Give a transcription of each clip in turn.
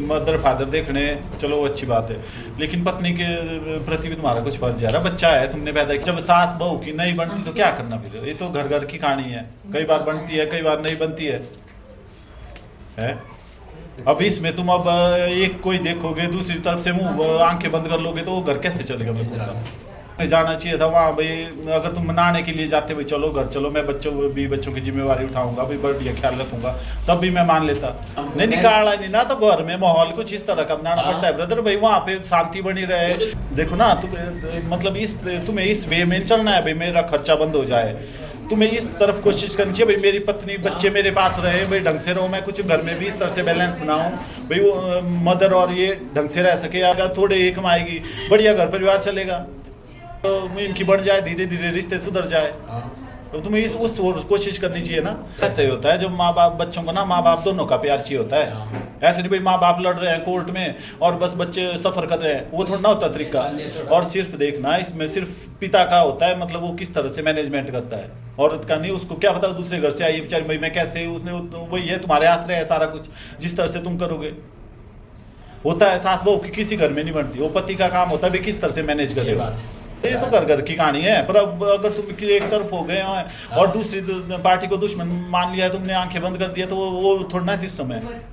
Mother father देखने, चलो वो अच्छी बात है, लेकिन पत्नी के प्रति भी तुम्हारा कुछ फर्ज है। बच्चा है तुमने पैदा किया, जब सास बहू की नहीं बनती तो क्या करना फिर? ये तो घर घर की कहानी है, कई बार बनती है कई बार नहीं बनती है? अब इसमें तुम अब एक कोई देखोगे, दूसरी तरफ से मुंह आंखें बंद कर लोगे, तो वो घर कैसे चलेगा? मेरे को नहीं जाना चाहिए था वहाँ भाई। अगर तुम मनाने के लिए जाते भाई, चलो घर चलो, मैं बच्चों की जिम्मेवारी उठाऊंगा भाई, बढ़िया ख्याल रखूंगा, तब भी मैं मान लेता। नहीं निकाला नहीं ना, तो घर में माहौल कुछ इस तरह का बनाना पड़ता है ब्रदर भाई, वहाँ पे शांति बनी रहे। देखो ना तुम, मतलब तुम्हें इस वे में चलना है भाई, मेरा खर्चा बंद हो जाए, तुम्हें इस तरफ कोशिश करनी चाहिए भाई, मेरी पत्नी बच्चे मेरे पास रहे भाई, ढंग से रहो, मैं कुछ घर में भी इस तरह से बैलेंस बनाऊं भाई, वो मदर और ये ढंग से रह सके। अगर थोड़े ये कमाएगी, बढ़िया घर परिवार चलेगा, तो इनकी बढ़ जाए, धीरे धीरे रिश्ते सुधर जाए, तो तुम्हें उस कोशिश करनी चाहिए ना। ऐसे होता है जब माँ बाप बच्चों को ना, माँ बाप दोनों का प्यार चाहिए होता है। ऐसे नहीं भाई माँ बाप लड़ रहे हैं कोर्ट में और बस बच्चे सफर कर रहे हैं, वो थोड़ा ना होता तरीका। और सिर्फ देखना इसमें सिर्फ पिता का होता है, मतलब वो किस तरह से मैनेजमेंट करता है, औरत का नहीं। उसको क्या पता दूसरे घर से आई बेचारी भाई, मैं कैसे, उसने वही है तुम्हारे आश्रय है सारा कुछ, जिस तरह से तुम करोगे होता है। सास बहू की किसी घर में नहीं बनती, वो पति का काम होता है किस तरह से मैनेज करेगा। ये तो घर घर की कहानी है। पर अब अगर तुम एक तरफ हो गए और दूसरी पार्टी को दुश्मन मान लिया, तुमने आंखें बंद कर दिया, तो वो थोड़ा ना सिस्टम है।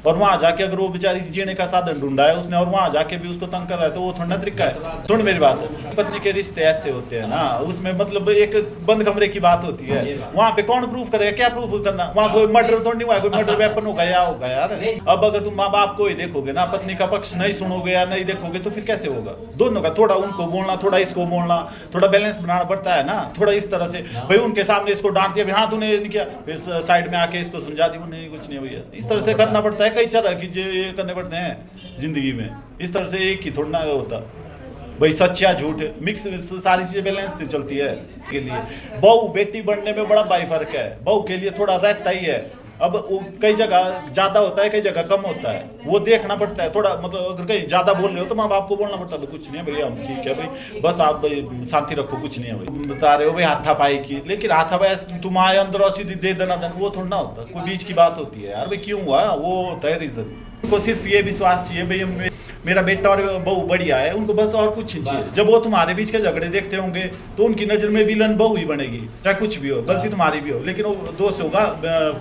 और वहां जाके अगर वो बेचारी जीने का साधन ढूंढा है उसने, और वहां जाके भी उसको तंग कर रहा है, तो वो थोड़ा ना तरीका है। सुन मेरी बात, पत्नी के रिश्ते ऐसे होते हैं ना, उसमें मतलब एक बंद कमरे की बात होती है। वहां पे कौन प्रूफ करेगा? क्या प्रूफ करना? वहां कोई मर्डर तो नहीं हुआ है, कोई मर्डर वेपन होगा या होगा यार। अब अगर तुम माँ बाप को ही देखोगे ना, पत्नी का पक्ष नहीं सुनोगे या नहीं देखोगे, तो फिर कैसे होगा? दोनों का थोड़ा उनको बोलना, थोड़ा इसको बोलना, थोड़ा बैलेंस बनाना पड़ता है ना। थोड़ा इस तरह से भाई उनके सामने इसको डांट दिया, हाँ तूने नहीं किया, फिर साइड में आके इसको समझा दी, नहीं कुछ नहीं भैया, इस तरह से करना पड़ता है। कई तरह की ये करने पड़ते हैं जिंदगी में, इस तरह से एक ही थोड़ा ना होता भाई, सच या झूठ मिक्स सारी चीजें बैलेंस से चलती है। के लिए बहू बेटी बनने में बड़ा भाई फर्क है, बहू के लिए थोड़ा रहता ही है। अब कई जगह ज्यादा होता है, कई जगह कम होता है, वो देखना पड़ता है थोड़ा। मतलब अगर कहीं ज्यादा बोल रहे हो तो माँ बाप को बोलना पड़ता है, कुछ नहीं है भैया, हम ठीक है भाई, बस आप भाई शांति रखो, कुछ नहीं है भाई। तुम बता रहे हो भाई हाथापाई की, लेकिन हाथापाई तुम आए अंदर और सीधी दे देना दन, वो थोड़ा ना होता, कोई बीच की बात होती है यार भाई, क्यों हुआ वो होता है रीजन। उनको सिर्फ ये विश्वास चाहिए भाई मेरा बेटा और बहू बढ़िया है, उनको बस और कुछ नहीं चाहिए। जब वो तुम्हारे बीच के झगड़े देखते होंगे तो उनकी नजर में विलन बहू ही बनेगी, चाहे कुछ भी हो, गलती तुम्हारी भी हो, लेकिन वो दोष होगा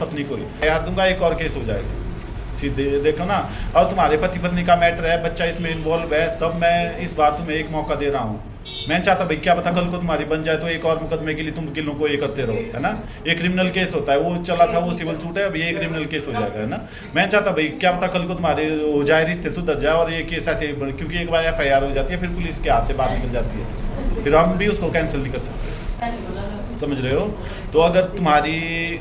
पत्नी को ही। यार दूंगा एक और केस हो जाएगा सीधे, देखो ना। और तुम्हारे पति पत्नी का मैटर है, बच्चा इसमें इन्वॉल्व है, तब मैं इस बार तुम्हें एक मौका दे रहा हूँ। मैं चाहता भाई क्या पता कल को तुम्हारी बन जाए, तो एक और मुकदमे के लिए तुम वकीलों को ये करते रहो, है ना। एक क्रिमिनल केस होता है, वो चला था, वो सिविल सूट है, अब ये क्रिमिनल केस हो जाएगा, है ना। मैं चाहता भाई क्या पता कल को तुम्हारे हो जाए, रिश्ते सुधर जाए, और ये केस ऐसे, क्योंकि एक बार FIR हो जाती है, फिर पुलिस के हाथ से बात निकल जाती है, फिर हम भी उसको कैंसिल नहीं कर सकते, समझ रहे हो। तो अगर तुम्हारी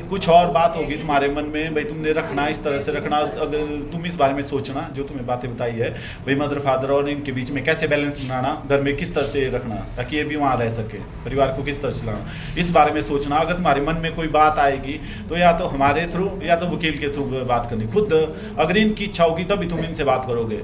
कुछ और बात होगी तुम्हारे मन में भाई, तुमने रखना इस तरह से रखना, अगर तुम इस बारे में सोचना, जो तुम्हें बातें बताई है भाई, मदर फादर और इनके बीच में कैसे बैलेंस बनाना, घर में किस तरह से रखना ताकि ये भी वहाँ रह सके, परिवार को किस तरह से लाना, इस बारे में सोचना। अगर तुम्हारे मन में कोई बात आएगी तो या तो हमारे थ्रू या तो वकील के थ्रू बात करनी। खुद अगर इनकी इच्छा होगी तभी तुम इनसे बात करोगे।